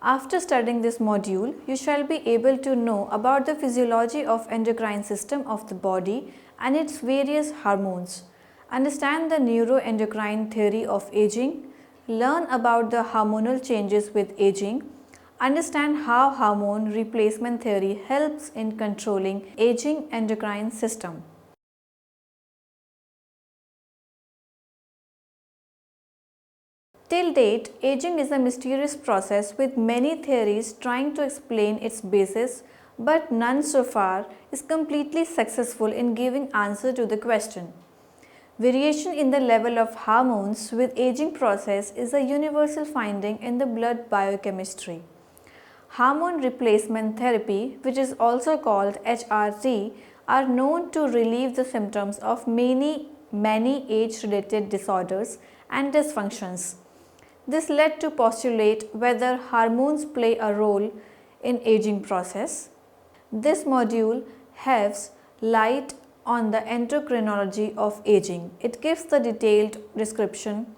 After studying this module, you shall be able to know about the physiology of endocrine system of the body and its various hormones, understand the neuroendocrine theory of aging, learn about the hormonal changes with aging, understand how hormone replacement theory helps in controlling aging endocrine system. Till date, aging is a mysterious process with many theories trying to explain its basis, but none so far is completely successful in giving answer to the question. Variation in the level of hormones with aging process is a universal finding in the blood biochemistry. Hormone replacement therapy, which is also called HRT, are known to relieve the symptoms of many age-related disorders and dysfunctions. This led to postulate whether hormones play a role in aging process. This module sheds light on the endocrinology of aging. It gives the detailed description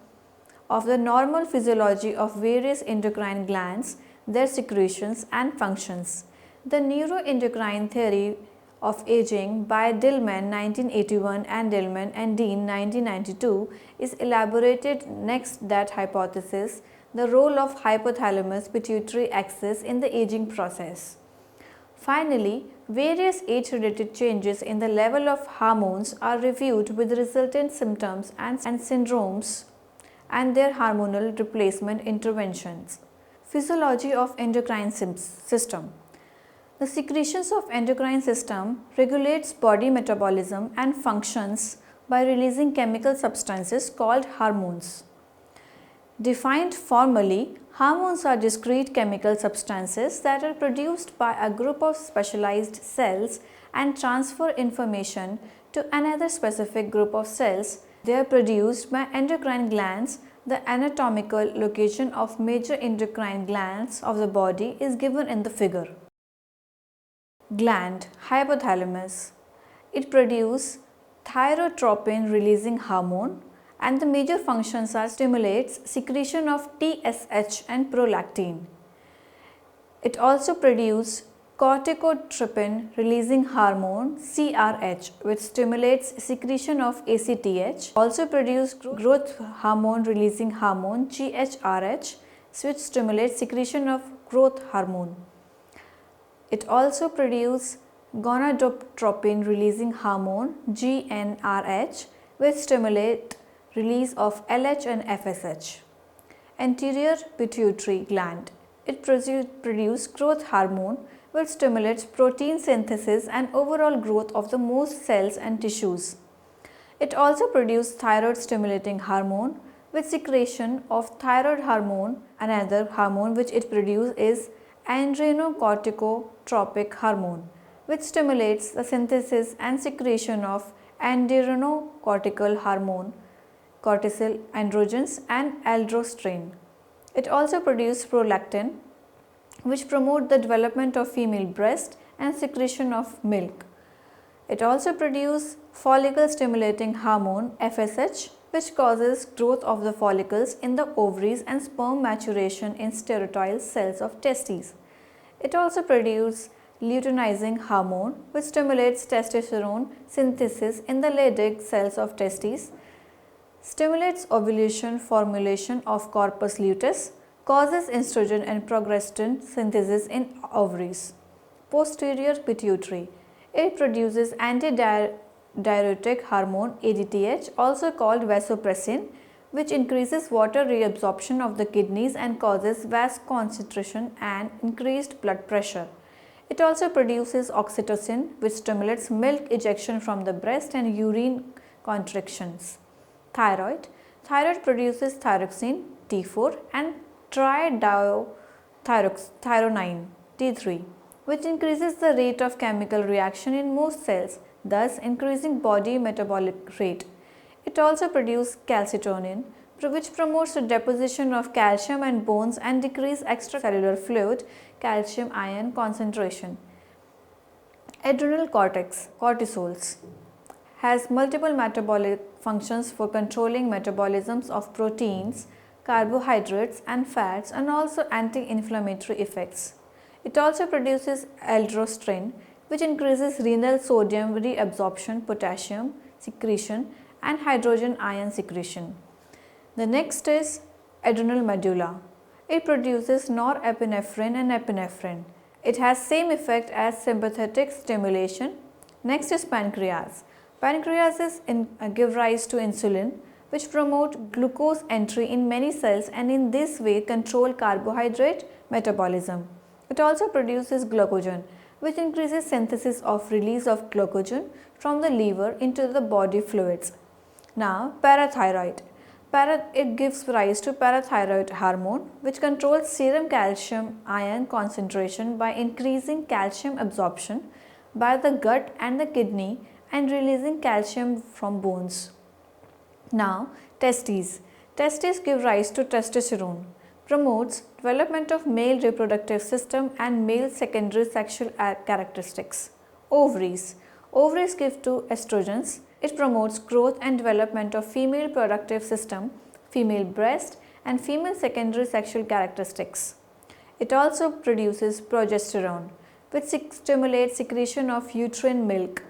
of the normal physiology of various endocrine glands, their secretions and functions. The neuroendocrine theory of aging by Dillman 1981 and Dillman and Dean 1992 is elaborated next that hypothesis, the role of hypothalamus pituitary axis in the aging process. Finally, various age-related changes in the level of hormones are reviewed with resultant symptoms and syndromes and their hormonal replacement interventions. Physiology of endocrine system. The secretions of endocrine system regulates body metabolism and functions by releasing chemical substances called hormones. Defined formally, hormones are discrete chemical substances that are produced by a group of specialized cells and transfer information to another specific group of cells. They are produced by endocrine glands. The anatomical location of major endocrine glands of the body is given in the figure. Gland, hypothalamus. It produces thyrotropin releasing hormone, and the major functions are stimulates secretion of TSH and prolactin. It also produces corticotropin releasing hormone CRH, which stimulates secretion of ACTH. Also produce growth hormone releasing hormone GHRH, which stimulates secretion of growth hormone. It also produces gonadotropin releasing hormone GnRH, which stimulate release of LH and FSH. Anterior pituitary gland. It produces growth hormone, which stimulates protein synthesis and overall growth of the most cells and tissues. It also produces thyroid stimulating hormone, with secretion of thyroid hormone. Another hormone which it produces is adrenocorticotropic hormone, which stimulates the synthesis and secretion of adrenocortical hormone, cortisol androgens and aldosterone. It also produces prolactin, which promote the development of female breast and secretion of milk. It also produces follicle stimulating hormone FSH, which causes growth of the follicles in the ovaries and sperm maturation in sterile cells of testes. It also produces luteinizing hormone, which stimulates testosterone synthesis in the Leydig cells of testes, stimulates ovulation formulation of corpus luteus, causes estrogen and progestin synthesis in ovaries. Posterior pituitary. It produces antidiuretic hormone ADTH, also called vasopressin, which increases water reabsorption of the kidneys and causes vasoconstriction and increased blood pressure. It also produces oxytocin, which stimulates milk ejection from the breast and urine contractions. Thyroid. Thyroid produces thyroxine T4 and tridiothronine T3, which increases the rate of chemical reaction in most cells, thus increasing body metabolic rate. It also produces calcitonin, which promotes the deposition of calcium and bones and decrease extracellular fluid calcium ion concentration. Adrenal cortex, cortisols, has multiple metabolic functions for controlling metabolisms of proteins, carbohydrates and fats, and also anti-inflammatory effects. It also produces aldosterone, which increases renal sodium reabsorption, potassium secretion, and hydrogen ion secretion. The next is adrenal medulla. It produces norepinephrine and epinephrine. It has same effect as sympathetic stimulation. Next is pancreas. Pancreas give rise to insulin, which promote glucose entry in many cells and in this way control carbohydrate metabolism. It also produces glucagon, which increases synthesis of release of glucagon from the liver into the body fluids. Now, parathyroid. It gives rise to parathyroid hormone, which controls serum calcium ion concentration by increasing calcium absorption by the gut and the kidney and releasing calcium from bones. Now, testes. Testes give rise to testosterone, promotes development of male reproductive system and male secondary sexual characteristics. Ovaries. Ovaries give to estrogens. It promotes growth and development of female reproductive system, female breast and female secondary sexual characteristics. It also produces progesterone, which stimulates secretion of uterine milk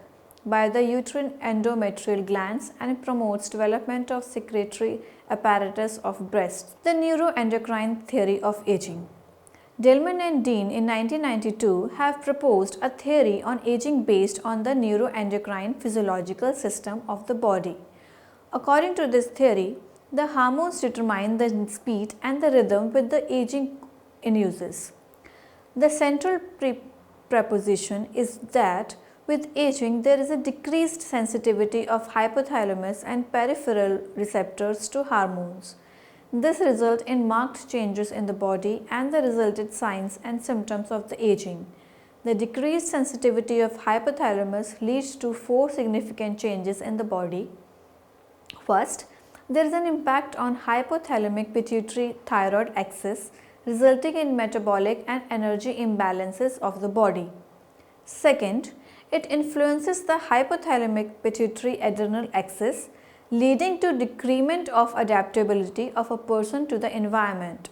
by the uterine endometrial glands and it promotes development of secretory apparatus of breasts. The neuroendocrine theory of aging. Dillman and Dean in 1992 have proposed a theory on aging based on the neuroendocrine physiological system of the body. According to this theory, the hormones determine the speed and the rhythm with the aging induces. The central proposition is that with aging, there is a decreased sensitivity of hypothalamus and peripheral receptors to hormones. This results in marked changes in the body and the resulted signs and symptoms of the aging. The decreased sensitivity of hypothalamus leads to 4 significant changes in the body. First, there is an impact on hypothalamic pituitary thyroid axis, resulting in metabolic and energy imbalances of the body. Second, it influences the hypothalamic pituitary adrenal axis, leading to decrement of adaptability of a person to the environment.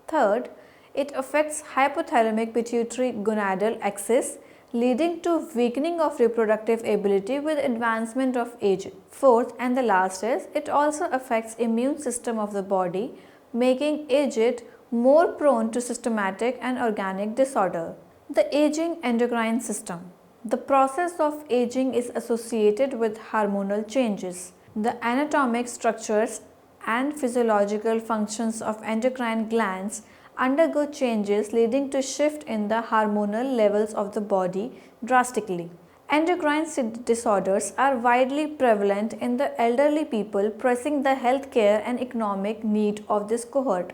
Third, it affects hypothalamic pituitary gonadal axis, leading to weakening of reproductive ability with advancement of age. Fourth and the last is, it also affects immune system of the body, making aged more prone to systematic and organic disorder. The aging endocrine system. The process of aging is associated with hormonal changes. The anatomic structures and physiological functions of endocrine glands undergo changes leading to shift in the hormonal levels of the body drastically. Endocrine disorders are widely prevalent in the elderly people, pressing the healthcare and economic need of this cohort.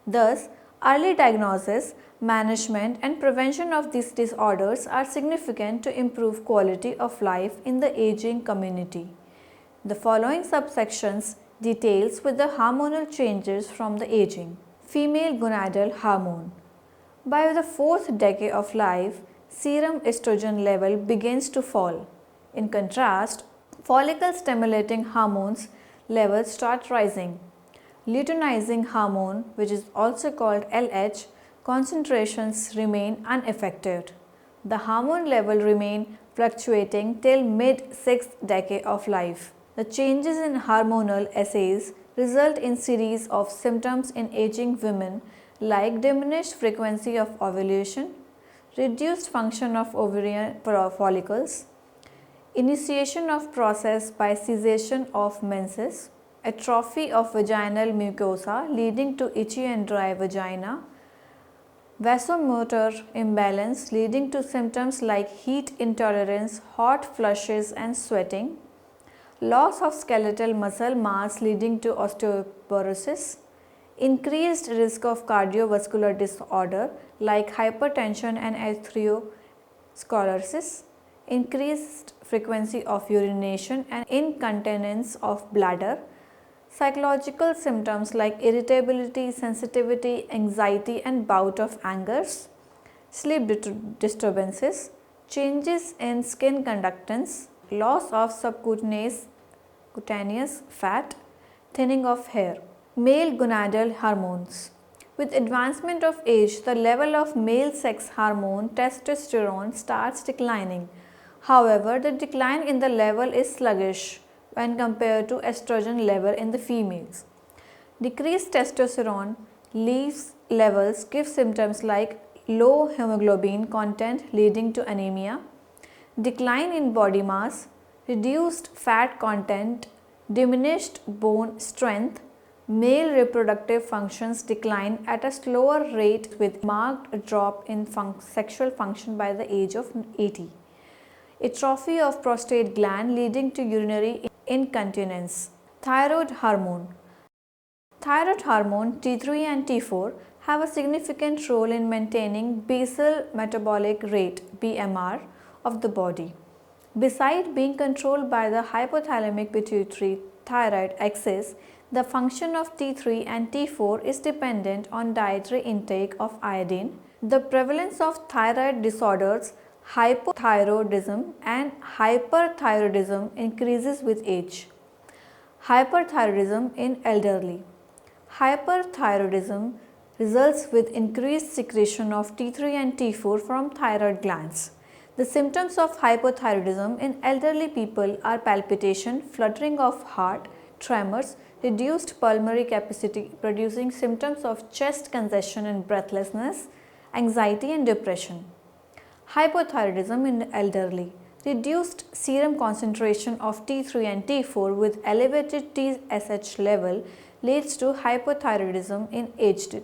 Thus, early diagnosis, management and prevention of these disorders are significant to improve quality of life in the aging community. The following subsections details with the hormonal changes from the aging. Female gonadal hormone. By the 4th decade of life, serum estrogen level begins to fall. In contrast, follicle stimulating hormones levels start rising. Luteinizing hormone, which is also called LH, concentrations remain unaffected. The hormone level remain fluctuating till mid-6th decade of life. The changes in hormonal assays result in series of symptoms in aging women like diminished frequency of ovulation, reduced function of ovarian follicles, initiation of process by cessation of menses, atrophy of vaginal mucosa leading to itchy and dry vagina, vasomotor imbalance leading to symptoms like heat intolerance, hot flushes and sweating, loss of skeletal muscle mass leading to osteoporosis, increased risk of cardiovascular disorder like hypertension and atherosclerosis, increased frequency of urination and incontinence of bladder, psychological symptoms like irritability, sensitivity, anxiety and bout of angers, sleep disturbances, changes in skin conductance, loss of subcutaneous fat, thinning of hair. Male gonadal hormones. With advancement of age, the level of male sex hormone testosterone starts declining. However, the decline in the level is sluggish when compared to estrogen level in the females. Decreased testosterone levels give symptoms like low hemoglobin content leading to anemia, decline in body mass, reduced fat content, diminished bone strength. Male reproductive functions decline at a slower rate with marked drop in sexual function by the age of 80. Atrophy of prostate gland leading to urinary incontinence. Thyroid hormone. Thyroid hormone T3 and T4 have a significant role in maintaining basal metabolic rate BMR of the body. Besides being controlled by the hypothalamic pituitary thyroid axis, the function of T3 and T4 is dependent on dietary intake of iodine. The prevalence of thyroid disorders, hypothyroidism and hyperthyroidism increases with age. Hyperthyroidism in elderly. Hyperthyroidism results with increased secretion of T3 and T4 from thyroid glands. The symptoms of hypothyroidism in elderly people are palpitation, fluttering of heart, tremors, reduced pulmonary capacity producing symptoms of chest congestion and breathlessness, anxiety and depression. Hypothyroidism in the elderly. Reduced serum concentration of T3 and T4 with elevated TSH level leads to hypothyroidism in aged.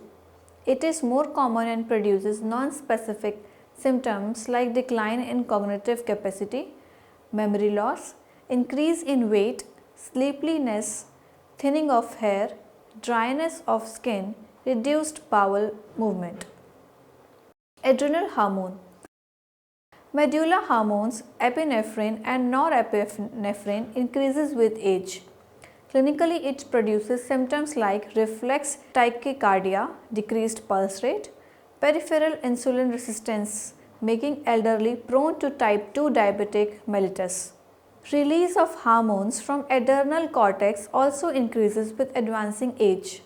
It is more common and produces non-specific symptoms like decline in cognitive capacity, memory loss, increase in weight, sleepiness, thinning of hair, dryness of skin, reduced bowel movement. Adrenal hormone. Medulla hormones epinephrine and norepinephrine increases with age. Clinically, it produces symptoms like reflex tachycardia, decreased pulse rate, peripheral insulin resistance, making elderly prone to type 2 diabetic mellitus. Release of hormones from adrenal cortex also increases with advancing age.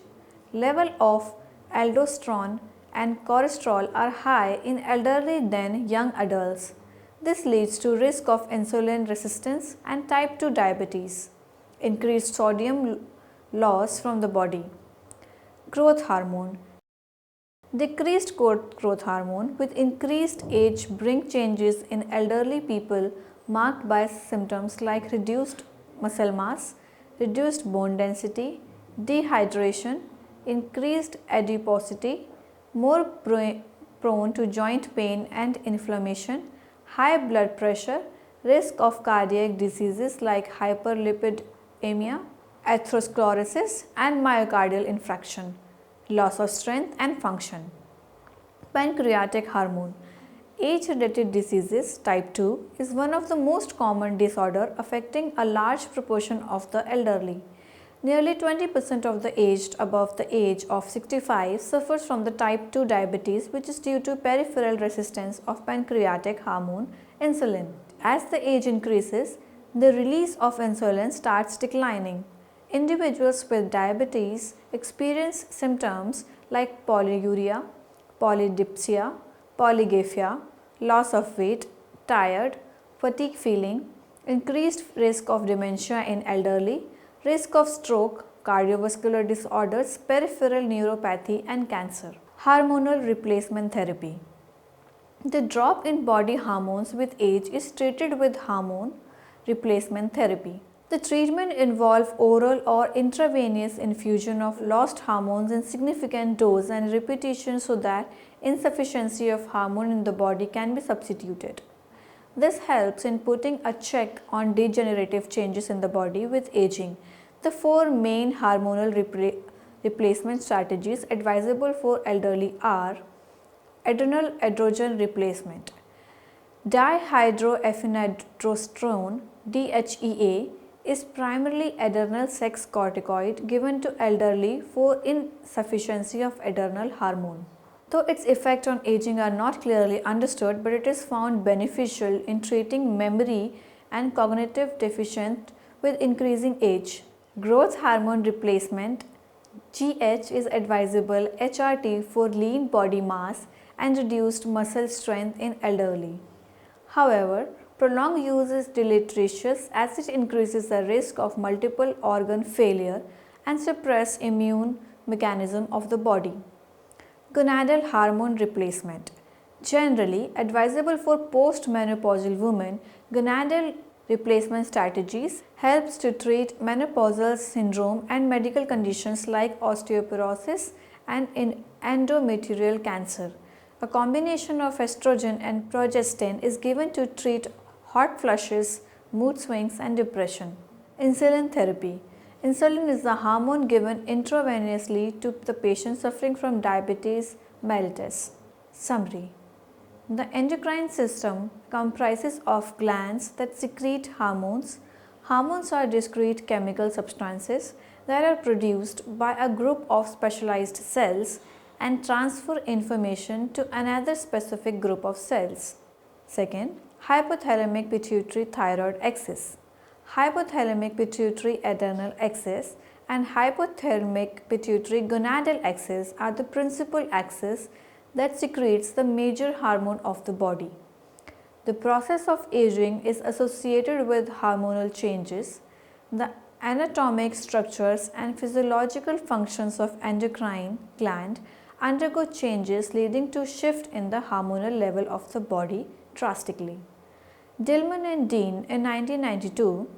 Level of aldosterone and cholesterol are high in elderly than young adults. This leads to risk of insulin resistance and type 2 diabetes. Increased sodium loss from the body. Growth hormone. Decreased growth hormone with increased age bring changes in elderly people marked by symptoms like reduced muscle mass, reduced bone density, dehydration, increased adiposity, more prone to joint pain and inflammation, high blood pressure, risk of cardiac diseases like hyperlipidemia, atherosclerosis and myocardial infarction, loss of strength and function. Pancreatic hormone. Age-related diseases type 2 is one of the most common disorder affecting a large proportion of the elderly. Nearly 20% of the aged above the age of 65 suffers from the type 2 diabetes, which is due to peripheral resistance of pancreatic hormone insulin. As the age increases, the release of insulin starts declining. Individuals with diabetes experience symptoms like polyuria, polydipsia, polygipsia, loss of weight, tired, fatigue feeling, increased risk of dementia in elderly, risk of stroke, cardiovascular disorders, peripheral neuropathy and cancer. Hormonal replacement therapy. The drop in body hormones with age is treated with hormone replacement therapy. The treatment involves oral or intravenous infusion of lost hormones in significant dose and repetition so that insufficiency of hormone in the body can be substituted. This helps in putting a check on degenerative changes in the body with aging. The four main hormonal replacement strategies advisable for elderly are adrenal androgen replacement. Dihydroephedrosterone DHEA is primarily adrenal sex corticoid given to elderly for insufficiency of adrenal hormone. Though its effect on aging are not clearly understood, but it is found beneficial in treating memory and cognitive deficient with increasing age. Growth hormone replacement GH is advisable HRT for lean body mass and reduced muscle strength in elderly. However, prolonged use is deleterious as it increases the risk of multiple organ failure and suppress immune mechanism of the body. Gonadal hormone replacement. Generally advisable for postmenopausal women, gonadal replacement strategies helps to treat menopausal syndrome and medical conditions like osteoporosis and endometrial cancer. A combination of estrogen and progestin is given to treat hot flushes, mood swings and depression. Insulin therapy. Insulin is the hormone given intravenously to the patient suffering from diabetes mellitus. Summary. The endocrine system comprises of glands that secrete hormones. Hormones are discrete chemical substances that are produced by a group of specialized cells and transfer information to another specific group of cells. Second, hypothalamic pituitary thyroid axis. Hypothalamic pituitary adrenal axis and hypothalamic pituitary gonadal axis are the principal axes that secretes the major hormone of the body. The process of aging is associated with hormonal changes. The anatomic structures and physiological functions of endocrine gland undergo changes leading to shift in the hormonal level of the body drastically. Dillman and Dean in 1992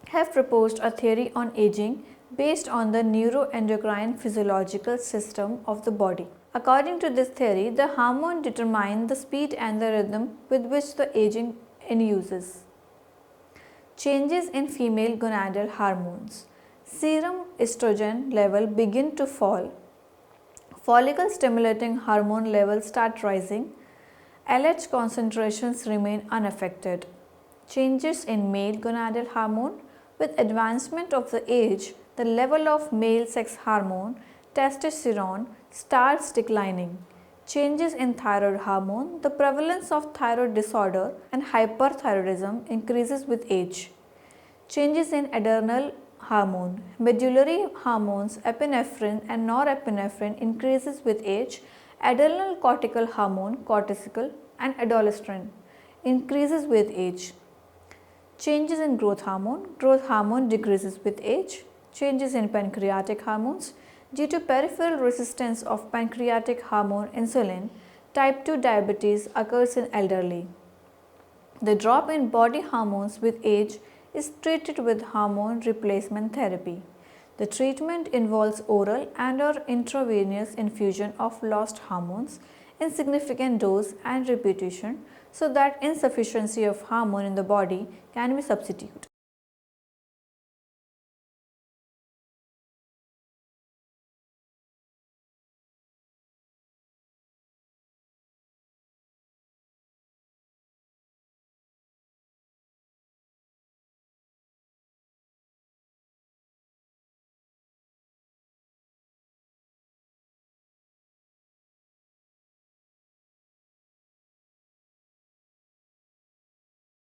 have proposed a theory on aging based on the neuroendocrine physiological system of the body. According to this theory, the hormone determine the speed and the rhythm with which the aging induces. Changes in female gonadal hormones. Serum estrogen level begin to fall. Follicle stimulating hormone levels start rising. LH concentrations remain unaffected. Changes in male gonadal hormone. With advancement of the age, the level of male sex hormone, testosterone, starts declining. Changes in thyroid hormone. The prevalence of thyroid disorder and hyperthyroidism increases with age. Changes in adrenal hormone. Medullary hormones epinephrine and norepinephrine increases with age. Adrenal cortical hormone cortical and aldosterone increases with age. Changes in growth hormone decreases with age. Changes in pancreatic hormones. Due to peripheral resistance of pancreatic hormone insulin, type 2 diabetes occurs in elderly. The drop in body hormones with age is treated with hormone replacement therapy. The treatment involves oral and or intravenous infusion of lost hormones in significant dose and repetition so that insufficiency of hormone in the body can be substituted.